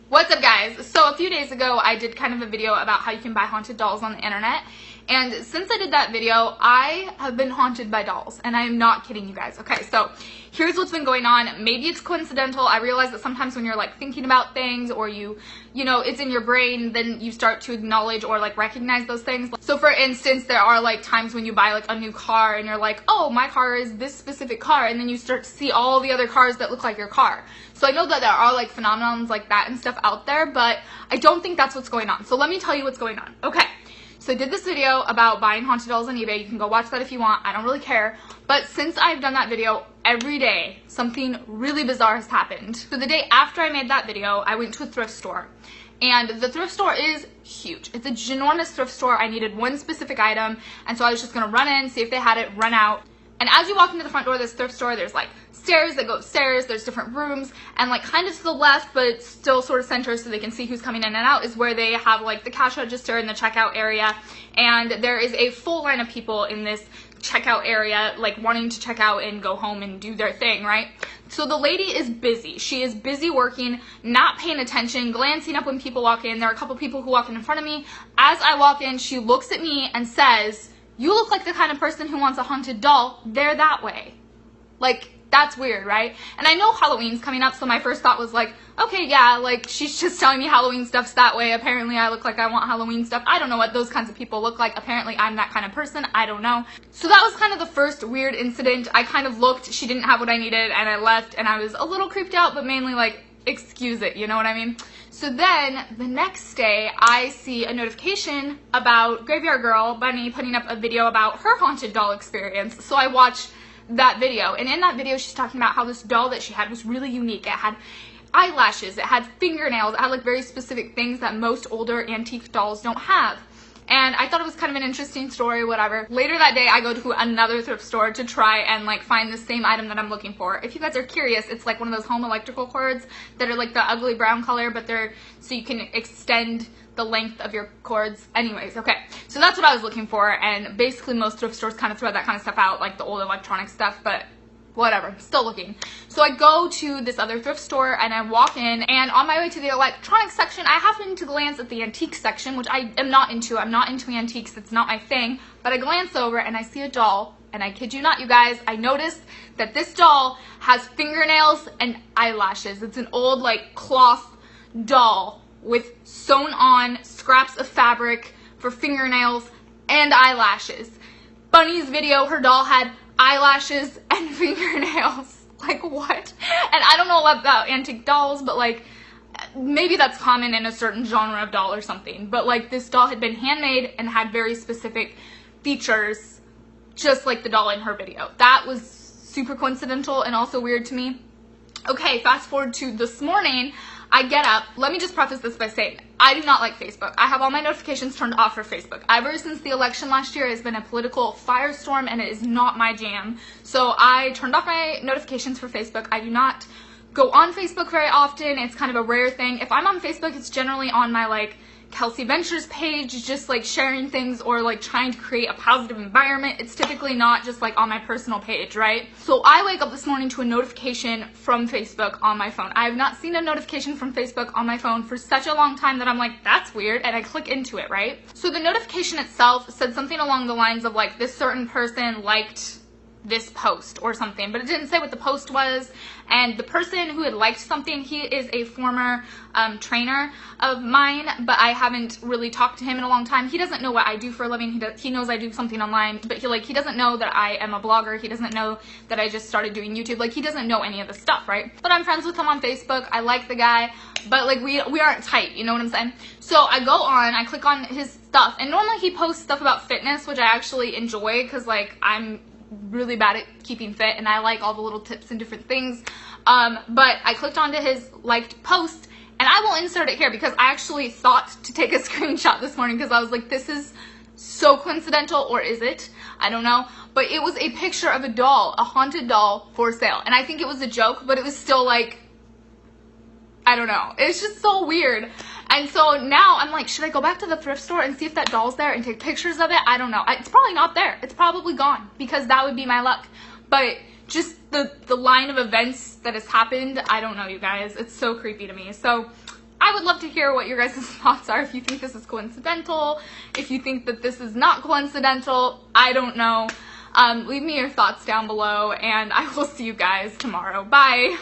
What's up, guys? So a few days ago I did kind of a video about how you can buy haunted dolls on the internet, and since I did that video I have been haunted by dolls, and I'm not kidding you guys. Okay, so here's what's been going on. Maybe it's coincidental. I realize that sometimes when you're like thinking about things, or you know it's in your brain, then you start to acknowledge or like recognize those things. So for instance, there are like times when you buy like a new car and you're like, oh, my car is this specific car, and then you start to see all the other cars that look like your car. So I know that there are like phenomenons like that and stuff out there, but I don't think that's what's going on. So let me tell you what's going on. Okay, so I did this video about buying haunted dolls on eBay. You can go watch that if you want. I don't really care. But since I've done that video, every day something really bizarre has happened. So the day after I made that video, I went to a thrift store. And the thrift store is huge. It's a ginormous thrift store. I needed one specific item, and so I was just gonna run in, see if they had it, run out. And as you walk into the front door of this thrift store, there's like stairs that go upstairs, there's different rooms, and like kind of to the left, but still sort of center so they can see who's coming in and out, is where they have like the cash register and the checkout area. And there is a full line of people in this checkout area, like wanting to check out and go home and do their thing, right? So the lady is busy. She is busy working, not paying attention, glancing up when people walk in. There are a couple people who walk in front of me. As I walk in, she looks at me and says, "You look like the kind of person who wants a haunted doll. They're that way." Like, that's weird, right? And I know Halloween's coming up, so my first thought was like, okay, yeah, like, she's just telling me Halloween stuff's that way. Apparently I look like I want Halloween stuff. I don't know what those kinds of people look like. Apparently I'm that kind of person. I don't know. So that was kind of the first weird incident. I kind of looked, she didn't have what I needed, and I left, and I was a little creeped out, but mainly like, excuse it, you know what I mean? So then the next day I see a notification about Graveyard Girl Bunny putting up a video about her haunted doll experience. So I watched that video, and in that video she's talking about how this doll that she had was really unique. It had eyelashes, it had fingernails, it had like very specific things that most older antique dolls don't have. And I thought it was kind of an interesting story, whatever. Later that day, I go to another thrift store to try and like find the same item that I'm looking for. If you guys are curious, it's like one of those home electrical cords that are like the ugly brown color, but they're so you can extend the length of your cords. Anyways, okay. So that's what I was looking for, and basically most thrift stores kind of throw that kind of stuff out, like the old electronic stuff, but whatever, still looking. So I go to this other thrift store and I walk in, and on my way to the electronics section, I happen to glance at the antique section, which I am not into. I'm not into antiques, it's not my thing, but I glance over and I see a doll, and I kid you not, you guys, I noticed that this doll has fingernails and eyelashes. It's an old like cloth doll with sewn on scraps of fabric for fingernails and eyelashes. Bunny's video, her doll had eyelashes and fingernails. Like, what? And I don't know a lot about antique dolls, but like maybe that's common in a certain genre of doll or something, but like this doll had been handmade and had very specific features, just like the doll in her video. That was super coincidental and also weird to me. Okay, fast forward to this morning. I get up. Let me just preface this by saying I do not like Facebook. I have all my notifications turned off for Facebook. Ever since the election last year, it's been a political firestorm, and it is not my jam. So I turned off my notifications for Facebook. I do not go on Facebook very often. It's kind of a rare thing. If I'm on Facebook, it's generally on my like Kelsey Ventures page, just like sharing things or like trying to create a positive environment. It's typically not just like on my personal page, right? So I wake up this morning to a notification from Facebook on my phone. I have not seen a notification from Facebook on my phone for such a long time that I'm like, that's weird, and I click into it, right? So the notification itself said something along the lines of like, this certain person liked this post or something, but it didn't say what the post was. And the person who had liked something, he is a former trainer of mine, but I haven't really talked to him in a long time. He doesn't know what I do for a living. He knows I do something online, but he doesn't know that I am a blogger. He doesn't know that I just started doing YouTube. Like, he doesn't know any of this stuff, right? But I'm friends with him on Facebook. I like the guy, but like we aren't tight, you know what I'm saying? So I go on, I click on his stuff, and normally he posts stuff about fitness, which I actually enjoy because like I'm really bad at keeping fit and I like all the little tips and different things, but I clicked onto his liked post, and I will insert it here because I actually thought to take a screenshot this morning because I was like, this is so coincidental, or is it? I don't know, but it was a picture of a doll, a haunted doll for sale, and I think it was a joke, but it was still like, I don't know, it's just so weird. And so now I'm like, should I go back to the thrift store and see if that doll's there and take pictures of it? I don't know. It's probably not there. It's probably gone, because that would be my luck. But just the line of events that has happened, I don't know, you guys. It's so creepy to me. So I would love to hear what your guys' thoughts are. If you think this is coincidental, if you think that this is not coincidental, I don't know. Leave me your thoughts down below, and I will see you guys tomorrow. Bye.